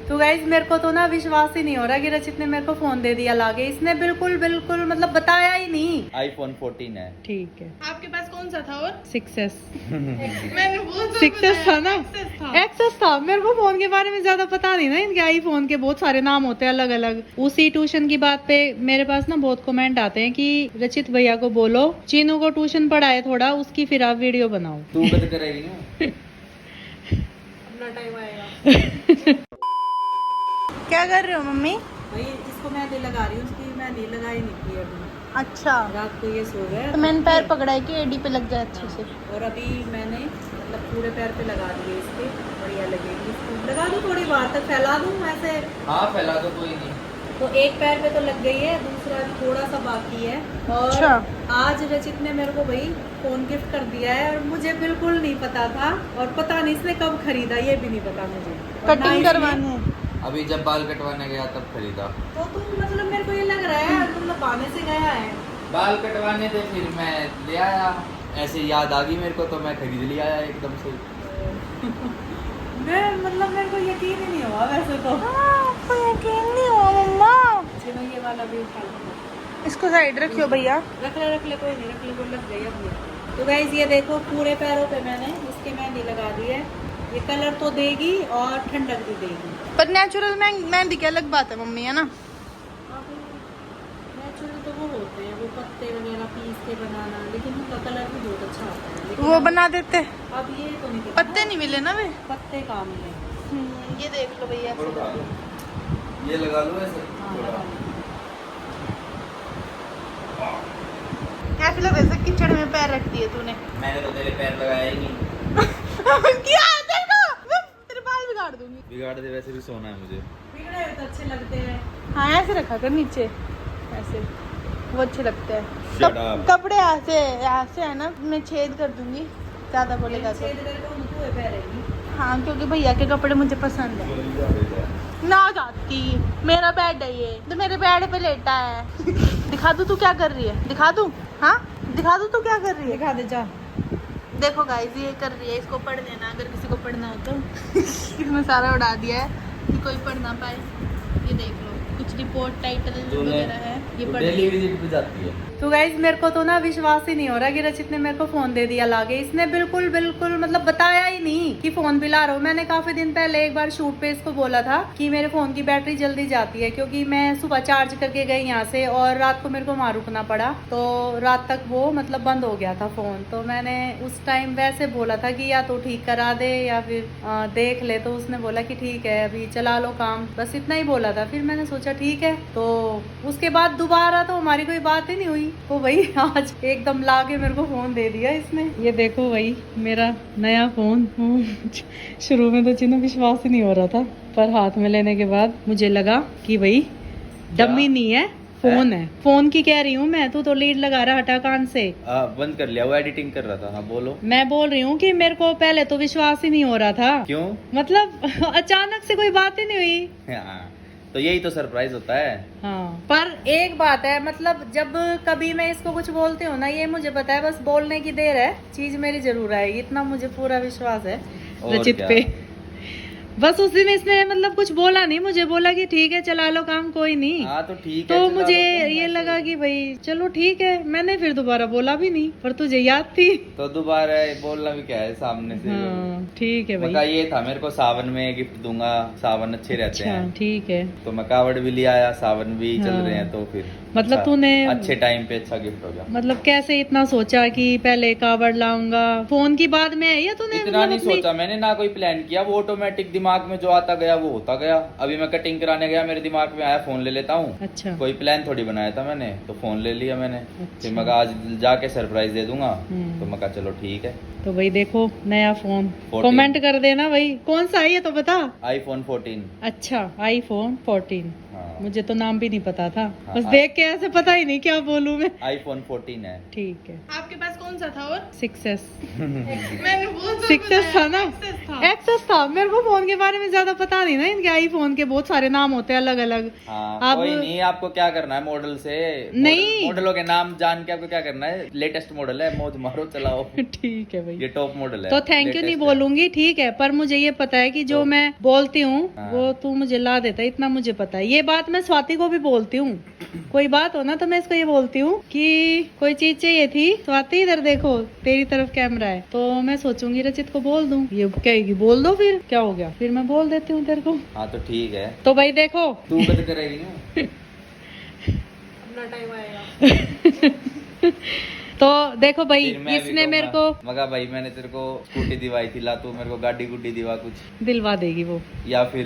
तो गाइज मेरे को तो ना विश्वास ही नहीं हो रहा कि रचित ने मेरे को फोन दे दिया लाके। इसने बिल्कुल बिल्कुल मतलब बताया ही नहीं। iPhone 14 है। ठीक है। आपके पास कौन सा था और 6S। मैंने बहुत 6S था ना? Access था। एक्सेस था। मेरे को फोन के बारे में ज्यादा पता नहीं ना, इनके आईफोन के बहुत सारे नाम होते हैं अलग अलग। उसी ट्यूशन की बात पे मेरे पास ना बहुत कमेंट आते हैं कि रचित भैया को बोलो चीनू को ट्यूशन पढ़ाए थोड़ा, उसकी फिर आप वीडियो बनाओ। तू कद करेगी ना? अपना टाइम आएगा। क्या कर रहे हो मम्मी? भाई जिसको मेहंदी लगा रही हूँ उसकी मेहंदी लगाई नहीं थी अभी। अच्छा, रात को ये सो गए तो मैंने पैर पकड़ा है कि एडी पे लग जाए अच्छे से। और अभी मैंने मतलब पूरे पैर पे लगा दिए इसके, बढ़िया लगेगी। इसको लगा दूँ थोड़ी बाहर तक, फैला दूँ ऐसे? हाँ फैला दो, कोई नहीं। तो एक पैर पे तो लग गई है, दूसरा थोड़ा सा बाकी है। और अच्छा। आज रचित ने मेरे को भाई फोन गिफ्ट कर दिया है और मुझे बिल्कुल नहीं पता था, और पता नहीं इसने कब खरीदा ये भी नहीं पता मुझे। और ना कटिंग इसने- करवानी है। अभी जब बाल कटवाने गया तब खरीदा। तो तुम मतलब मेरे को ये लग रहा है मतलब बहाने से गया है। बाल कटवाने थे फिर मैं ले आया, ऐसे याद आ गई मेरे को तो मैं खरीद लिया आया एकदम से। मैं मतलब मेरे को यकीन ही नहीं हुआ वैसे तो। आपको यकीन नहीं हुआ मम्मा? चलो ये वाला भी उठा लो। इसको साइड रखियो भैया। रख ले कोई नहीं, रख ले, कोई लग गई अपनी। तो गाइस ये देखो पूरे पैरों पे मैंने इसके मेहंदी लगा दी है। ये कलर तो देगी और ठंडक भी देगी। पर नेचुरल मेहंदी की अलग बात है मम्मी, है ना? नेचुरल तो वो होते हैं वो पत्ते वगैरह पीस के बनाना, लेकिन उनका कलर भी बहुत अच्छा होता है। लेकिन वो बना देते। अब ये तो नहीं पता पत्ते नहीं मिले ना वे। पत्ते कहाँ मिले। ये देख लो भैया ऐसे करके। ये लगा लो ऐसे हाँ, थोड़ा। लगा लो। ऐसे लग रहा है कीचड़ में पैर रख दिए तूने। मैंने तो तेरे पैर लगाया ही नहीं। क्या देखो, मैं तेरे बाल बिगाड़ दूंगी। बिगाड़ दे, वैसे भी सोना है मुझे। बिगड़े हुए तो अच्छे लगते हैं। हाँ ऐसे रखा कर नीचे, ऐसे वो अच्छे लगते हैं। Shut up. कपड़े ऐसे ऐसे है ना, मैं छेद कर दूंगी ज्यादा बोलेगा तो। छेद करके उनको हुए पहनेगी। हाँ क्योंकि भैया के कपड़े मुझे पसंद है। ना जाती, मेरा बेड है ये, तो मेरे बेड पे लेटा है। दिखा दूँ तू क्या कर रही है? दिखा दूँ? हाँ दिखा दूँ तू क्या कर रही है? दिखा दे जा। देखो गाइस ये कर रही है, इसको पढ़ लेना अगर किसी को पढ़ना हो तो। इसमें सारा उड़ा दिया है कि कोई पढ़ ना पाए। ये देख लो कुछ रिपोर्ट टाइटल वगैरह है, ये पढ़ डेली विजिट पे जाती है। तो गाइज मेरे को तो ना विश्वास ही नहीं हो रहा कि रचित ने मेरे को फोन दे दिया लाके। इसने बिल्कुल बिल्कुल मतलब बताया ही नहीं कि फोन भी ला रहा हूँ। मैंने काफी दिन पहले एक बार शूट पे इसको बोला था कि मेरे फोन की बैटरी जल्दी जाती है, क्योंकि मैं सुबह चार्ज करके गई यहाँ से और रात को मेरे को वहाँ रुकना पड़ा, तो रात तक वो मतलब बंद हो गया था फोन। तो मैंने उस टाइम वैसे बोला था कि या तो ठीक करा दे या फिर देख ले। तो उसने बोला कि ठीक है अभी चला लो काम, बस इतना ही बोला था। फिर मैंने सोचा ठीक है, तो उसके बाद दोबारा तो हमारी कोई बात ही नहीं हुई। तो वही आज एकदम लाके मेरे को फोन दे दिया इसने। ये देखो वही मेरा नया फोन। शुरू में तो चिन्ह विश्वास ही नहीं हो रहा था, पर हाथ में लेने के बाद मुझे लगा कि भाई डम्मी नहीं है, फोन है। फोन की कह रही हूँ मैं, तू तो लीड लगा रहा, हटा कान से। बंद कर लिया, वो एडिटिंग कर रहा था। हाँ बोलो। मैं बोल रही हूँ कि मेरे को पहले तो विश्वास ही नहीं हो रहा था। क्यों? मतलब अचानक से कोई बात ही नहीं हुई। हाँ, तो यही तो सरप्राइज होता है। हाँ पर एक बात है, मतलब जब कभी मैं इसको कुछ बोलती हूँ ना, ये मुझे पता है बस बोलने की देर है, चीज मेरी जरूर आएगी, इतना मुझे पूरा विश्वास है और रचित क्या? पे। बस उस दिन इसने मतलब कुछ बोला नहीं, मुझे बोला कि ठीक है चला लो काम, कोई नहीं। हाँ तो ठीक तो है। चला मुझे लो तुम ये ऐसे। लगा कि भाई चलो ठीक है। मैंने फिर दोबारा बोला भी नहीं, पर तुझे याद थी। तो दोबारा बोलना भी क्या है सामने से। हाँ ठीक है मका भाई। ये था मेरे को सावन में गिफ्ट दूंगा, सावन अच्छे रहते अच्छा हैं। ठीक है। तो मैं कावड़ भी ले आया, सावन भी चल हाँ। रहे हैं, तो फिर मतलब अच्छा, तूने- अच्छे टाइम पे अच्छा गिफ्ट हो गया। मतलब कैसे इतना सोचा कि पहले कावड़ लाऊंगा, फोन की बाद में, या तूने इतना मतलब नहीं अपनी- सोचा मैंने, ना कोई प्लान किया, वो ऑटोमेटिक दिमाग में जो आता गया वो होता गया। अभी मैं कटिंग कराने गया, मेरे दिमाग में आया फोन ले लेता हूँ। अच्छा कोई प्लान थोड़ी बनाया था मैंने, तो फोन ले लिया मैंने। अच्छा। फिर मैं कहा आज जाके सरप्राइज दे दूंगा। हम्म। तो मैं कहा चलो ठीक है। तो भाई देखो नया फोन, 14। कमेंट कर देना भाई कौन सा है ये तो बता। iPhone 14। अच्छा iPhone 14। हाँ मुझे तो नाम भी नहीं पता था, हाँ, बस हाँ। देख के ऐसे पता ही नहीं क्या बोलूं मैं। iPhone 14 है। ठीक है। आपके पास कौन सा था? और 6S मैंने बहुत 6S था ना, Access था। एक्सेस था। मेरे को फोन के बारे में ज्यादा पता नहीं ना, इनके आईफोन के बहुत सारे नाम होते हैं अलग अलग। हाँ, अब- कोई नहीं, आपको क्या करना है मॉडल से, नहीं। मॉडलों के नाम जान के आपको क्या करना है, लेटेस्ट मॉडल है, मौज मारो चलाओ। ठीक है भाई, ये टॉप मॉडल है तो थैंक यू नहीं latest है। बोलूंगी, ठीक है। पर मुझे ये पता है कि जो तो- मैं बोलती हूँ हाँ। वो तू मुझे ला देता है, इतना मुझे पता है। ये बात मैं स्वाति को भी बोलती हूँ, कोई बात हो ना तो मैं इसको ये बोलती हूँ कि कोई चीज चाहिए थी, स्वाति इधर देखो तेरी तरफ कैमरा है, तो मैं सोचूंगी रचित को बोल दूं, ये कहेगी बोल दो, फिर क्या हो गया, फिर मैं बोल देती हूँ तेरे को। हाँ तो ठीक है, तो भाई देखो तू कद करेगी ना। अपना टाइम आएगा। तो देखो भाई, फिर मैं भी इसने मेरे को कहूंगा, मगा भाई मैंने तेरे को स्कूटी दिवाई थी, ला तू मेरे को गाड़ी गुड्डी दिवा कुछ, दिलवा देगी वो। या फिर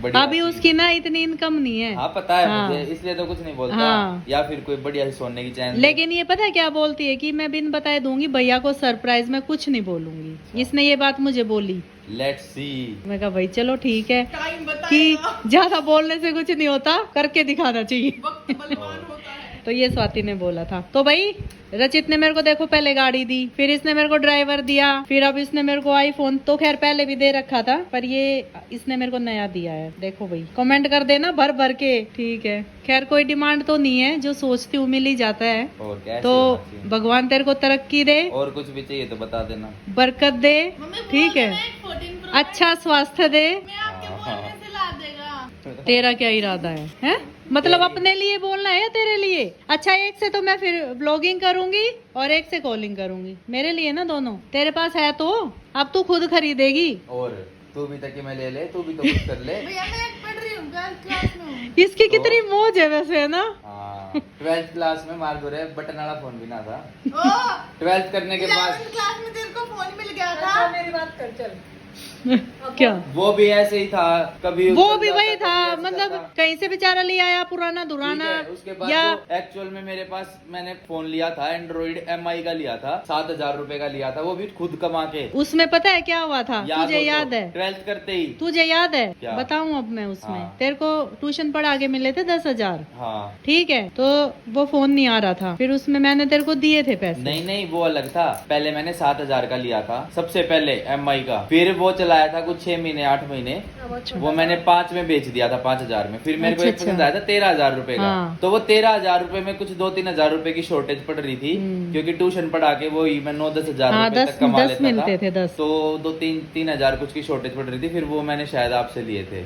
बढ़िया अभी सी- उसकी ना इतनी इनकम नहीं है। हाँ पता है हाँ। मुझे, इसलिए तो कुछ नहीं बोलता। हाँ। या फिर कोई बढ़िया सी सोने की चैन, लेकिन ये पता है क्या बोलती है कि मैं बिन बताए दूंगी भैया को सरप्राइज, में कुछ नहीं बोलूंगी। इसने ये बात मुझे बोली, लेट्स सी। मैं कहा भाई चलो ठीक है टाइम कि बताएगा। ज्यादा बोलने से कुछ नहीं होता, करके दिखाना चाहिए। वक्त बलवान होता है। तो ये स्वाति ने बोला था। तो भाई रचित ने मेरे को देखो पहले गाड़ी दी, फिर इसने मेरे को ड्राइवर दिया, फिर अब इसने मेरे को आईफोन, तो खैर पहले भी दे रखा था, पर ये इसने मेरे को नया दिया है। देखो भाई कमेंट कर देना भर भर के, ठीक है। खैर कोई डिमांड तो नहीं है, जो सोचती हूँ मिल ही जाता है। और क्या, ऐसे तो होना चाहिए। भगवान तेरे को तरक्की दे, और कुछ भी चाहिए तो बता देना। बरकत दे, मम्मी बोल ठीक है, देना एक 14 Pro अच्छा स्वास्थ्य दे। मैं आपके बोलने से ला देगा। तेरा क्या इरादा है? मतलब अपने लिए बोलना है या तेरे लिए? अच्छा, एक से तो मैं फिर ब्लॉगिंग करूंगी और एक से कॉलिंग करूंगी, मेरे लिए ना दोनों। तेरे पास है तो अब तू खुद खरीदेगी। और तू भी तक मैं ले ले, तू भी तो कुछ कर ले। भैया मैं पढ़ रही हूँ, 12th क्लास में हूँ। इसकी कितनी मौज है वैसे, है ना? हाँ 12th क्लास में मार दो रे, बटन वाला फोन भी ना था। ओ 12th करने के बाद 11th क्लास में तेरे को फोन मिल गया था। मेरी बात कर चल। क्या वो भी ऐसे ही था, कभी वो उछल भी जाता, वही कभी था, ऐसे मतलब जाता। कहीं से बेचारा ले आया पुराना दुराना, ठीक है, उसके बाद या जो एक्चुअल में मेरे पास मैंने फोन लिया था एंड्रॉइड MI का लिया था, 7,000 रुपए का लिया था, वो भी खुद कमा के। उसमें पता है क्या हुआ था? तुझे याद है? 12th करते ही। तुझे याद है? क्या? बताऊं अब मैं उसमें? हाँ। तेरे को ट्यूशन पढ़ा के मिले थे 10,000, हाँ ठीक है, तो वो फोन नहीं आ रहा था, फिर उसमें मैंने तेरे को दिए थे पैसे। नहीं नहीं, वो अलग था। पहले मैंने 7,000 का लिया था सबसे पहले MI का, फिर वो चलाया था कुछ 6 महीने 8 महीने, वो मैंने 5 में बेच दिया था 5,000 में। फिर मेरे को एक अच्छा, पसंद आया था 13,000 रुपए का, हाँ। तो वो 13,000 रुपए में कुछ 2-3 हजार रुपए की शॉर्टेज पड़ रही थी, क्योंकि ट्यूशन पढ़ा के वो ही मैं 9-10 हजार हाँ, रुपए 10 तक कमा 10 लेता मिलते था। थे 10। तो 2-3 हजार कुछ की शॉर्टेज पड़ रही थी, फिर वो मैंने शायद आपसे लिए थे।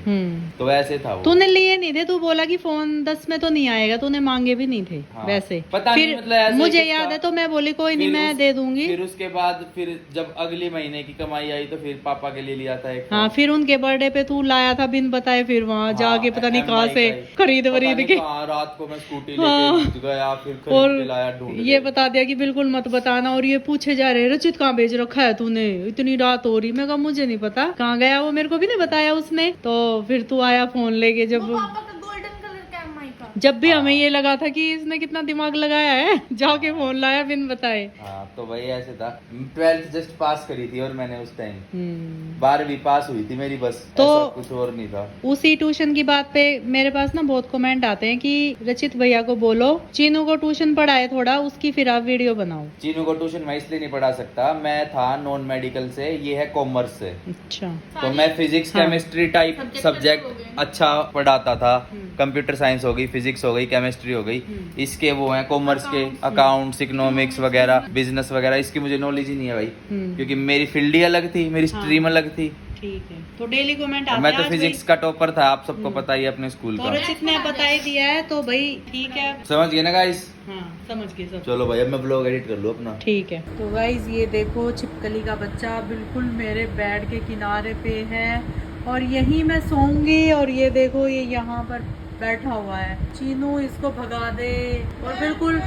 तो ऐसे था वो। तूने लिए नहीं थे, तू बोला कि फोन 10 में तो नहीं आएगा, तूने मांगे भी नहीं थे। हाँ। वैसे पता नहीं, फिर मतलब ऐसे ही मुझे कुछ याद था। है, तो मैं बोली कोई नहीं, फिर मैं उस- दे दूंगी। फिर उसके बाद फिर जब अगले महीने की कमाई आई तो फिर पापा के लिए लिया था एक हाँ, फोन। फिर उनके बर्थडे पे तू लाया था बिन बताए, फिर वहाँ हाँ, जाके पता नहीं कहाँ MI से का ही। खरीद पता वरीद नहीं के, कहाँ रात को मैं स्कूटी हाँ। लेके गया, फिर और खरीद के लाया ढूंढ ये के। बता दिया कि बिल्कुल मत बताना, और ये पूछे जा रहे रचित कहाँ भेज रखा है तूने, इतनी रात हो रही। मैं कहा मुझे नहीं पता कहाँ गया वो, मेरे को भी नहीं बताया उसने। तो फिर तू आया फोन लेके, वो जब पापा का गोल्डन कलर का MI का। जब भी हाँ। हमें ये लगा था कि इसने कितना दिमाग लगाया है, जाके फोन लाया बिन बताए। हाँ तो वही ऐसे था। 12th जस्ट पास करी थी और मैंने उस टाइम हम्म। 12वीं पास हुई थी मेरी, बस तो ऐसा कुछ और नहीं था। उसी ट्यूशन की बात पे मेरे पास ना बहुत कमेंट आते हैं कि रचित भैया को बोलो चीनू को ट्यूशन पढ़ाए थोड़ा, उसकी फिर आप वीडियो बनाओ। चीनू को ट्यूशन मैं इसलिए नहीं पढ़ा सकता, मैं था नॉन मेडिकल से, ये है कॉमर्स से, अच्छा, तो मैं फिजिक्स हाँ। केमिस्ट्री टाइप Subject हो सब्जेक्ट गए। अच्छा पढ़ाता था। कंप्यूटर साइंस हो गई, फिजिक्स हो गई, केमिस्ट्री हो गई, इसके वो है कॉमर्स के अकाउंट्स, इकोनॉमिक्स वगैरह, बिजनेस वगैरह, इसकी मुझे नॉलेज ही नहीं है भाई, क्योंकि मेरी फील्ड ही अलग थी, मेरी स्ट्रीम अलग थी। ठीक है। तो डेली कमेंट आते मैं हैं तो आज फिजिक्स का टॉपर था, आप सबको पता ही है अपने स्कूल भाई। का। तो रचित ने बता ही दिया है, तो भाई ठीक है। समझ गए ना गाइस? हाँ, समझ गए सब। चलो भाई अब मैं ब्लॉग एडिट कर लूँ अपना। ठीक है। तो गाइज ये देखो छिपकली का बच्चा बिल्कुल मेरे बेड के किनारे पे है, और यहीं मैं सोऊंगी। और ये देखो ये यहाँ पर बैठा हुआ है। चीनू इसको भगा दे, और बिल्कुल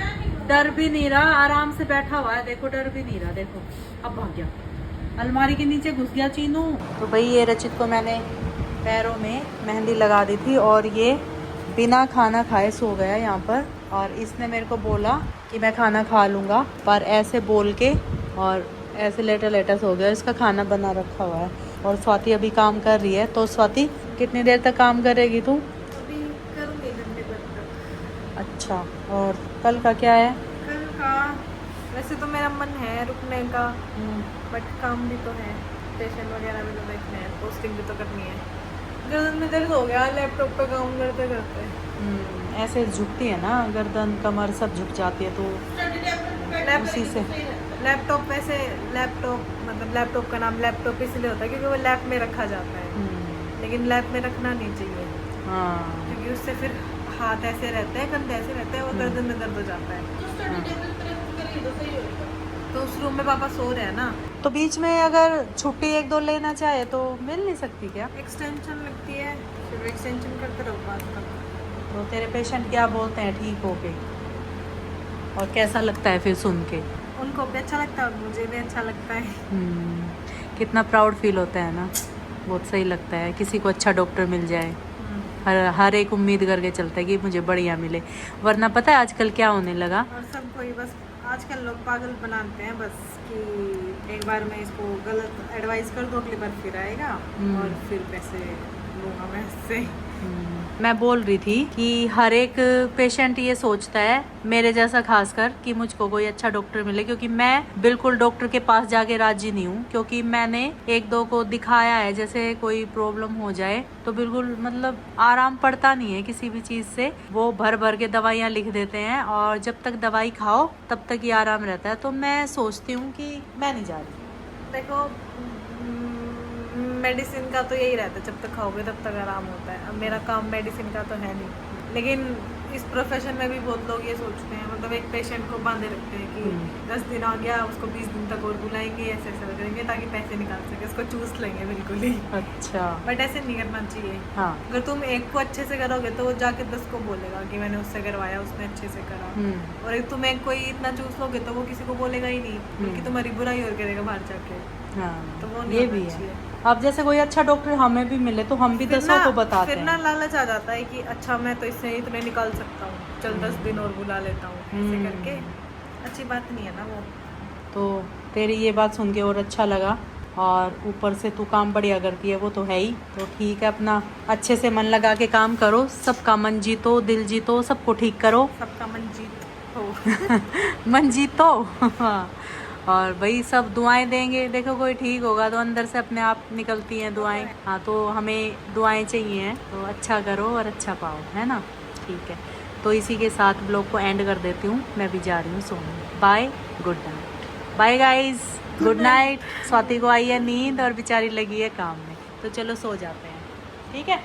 डर भी नहीं रहा, आराम से बैठा हुआ है। देखो डर भी नहीं रहा, देखो अब भाग गया, अलमारी के नीचे घुस गया चीनू। तो भाई ये रचित को मैंने पैरों में मेहंदी लगा दी थी, और ये बिना खाना खाए सो गया यहाँ पर। और इसने मेरे को बोला कि मैं खाना खा लूँगा, पर ऐसे बोल के और ऐसे लेटा लेटा सो गया। इसका खाना बना रखा हुआ है, और स्वाति अभी काम कर रही है। तो स्वाति कितनी देर तक काम करेगी तू? अभी करूँगी अच्छा, और कल का क्या है? कल का वैसे तो मेरा मन है रुकने का, बट काम भी तो है, स्टेशन वगैरह भी तो देखने हैं, पोस्टिंग भी तो करनी है। गर्दन में दर्द हो गया लैपटॉप पे काम करते करते। ऐसे झुकती है ना गर्दन कमर सब झुक जाती है, तो उसी से लैपटॉप वैसे लैपटॉप मतलब लैपटॉप का नाम लैपटॉप इसलिए होता है क्योंकि वो लैप में रखा जाता है, लेकिन लैप में रखना नहीं चाहिए हाँ। क्योंकि उससे फिर हाथ ऐसे रहते हैं, कंधे ऐसे रहते हैं, वो गर्दन में दर्द हो जाता है। तो उस रूम में पापा सो रहे हैं ना, तो बीच में अगर छुट्टी 1-2 लेना चाहे तो मिल नहीं सकती क्या? एक्सटेंशन लगती है, फिर एक्सटेंशन करते रहो बात तक। तो तेरे पेशेंट क्या बोलते हैं ठीक हो के, और कैसा लगता है फिर सुन के? उनको भी अच्छा लगता है और मुझे भी अच्छा लगता है। कितना प्राउड फील होता है ना, बहुत सही लगता है किसी को अच्छा डॉक्टर मिल जाए। हर एक उम्मीद करके चलता है कि मुझे बढ़िया मिले, वरना पता है आजकल क्या होने लगा, और सबको ही बस आजकल लोग पागल बनाते हैं बस कि एक बार मैं इसको गलत एडवाइस कर दूँ, अगली बार फिर आएगा और फिर पैसे लूँगा मैं इससे। मैं बोल रही थी कि हर एक पेशेंट ये सोचता है, मेरे जैसा खासकर, कि मुझको कोई अच्छा डॉक्टर मिले, क्योंकि मैं बिल्कुल डॉक्टर के पास जाके राजी नहीं हूँ, क्योंकि मैंने 1-2 को दिखाया है, जैसे कोई प्रॉब्लम हो जाए तो बिल्कुल मतलब आराम पड़ता नहीं है किसी भी चीज से, वो भर भर के दवाइयाँ लिख देते हैं और जब तक दवाई खाओ तब तक ही आराम रहता है। तो मैं सोचती हूँ कि मैं नहीं जा रही। देखो मेडिसिन का तो यही रहता है, जब तक खाओगे तब तक आराम होता है। अब मेरा काम मेडिसिन का तो है नहीं, लेकिन इस प्रोफेशन में भी बहुत लोग ये सोचते हैं, मतलब एक पेशेंट को बांधे रखते हैं कि 10 दिन आ गया उसको 20 दिन तक और बुलाएंगे, ऐसे ऐसे करेंगे ताकि पैसे निकाल सके, उसको चूस लेंगे बिल्कुल ही। अच्छा। बट ऐसे नहीं करना चाहिए। हाँ। अगर तुम एक को अच्छे से करोगे तो वो जाके 10 को बोलेगा कि मैंने उससे करवाया, उसने अच्छे से करा। और एक तुम एक कोई इतना चूस लोगे तो वो किसी को बोलेगा ही नहीं, बल्कि तुम्हारी बुराई और करेगा बाहर जाके। हाँ, तो वो नहीं ये होना भी चाहिए। है। अब जैसे कोई अच्छा डॉक्टर हमें भी मिले तो हम भी 10 को बताते फिर ना हैं। लालच आ जाता है कि अच्छा मैं तो इससे इतने निकाल सकता हूँ, चल 10 दिन और बुला लेता हूँ, ऐसे करके अच्छी बात नहीं है ना वो। तो तेरी ये बात सुन के और अच्छा लगा, और ऊपर से तू काम बढ़िया करती है, वो तो है ही। तो ठीक है, अपना अच्छे से मन लगा के काम करो, सबका मन जीतो, दिल जीतो, सबको ठीक करो, सबका मन जीत हो। मन जीतो। और भाई सब दुआएं देंगे, देखो कोई ठीक होगा तो अंदर से अपने आप निकलती हैं दुआएं। हाँ, तो हमें दुआएं चाहिए, तो अच्छा करो और अच्छा पाओ, है ना? ठीक है, तो इसी के साथ ब्लॉग को एंड कर देती हूँ, मैं भी जा रही हूँ सोने। Bye, good night. Bye guys, good night. Swati को आई है नींद और बेचारी लगी है काम में, तो चलो सो जाते हैं, ठीक है?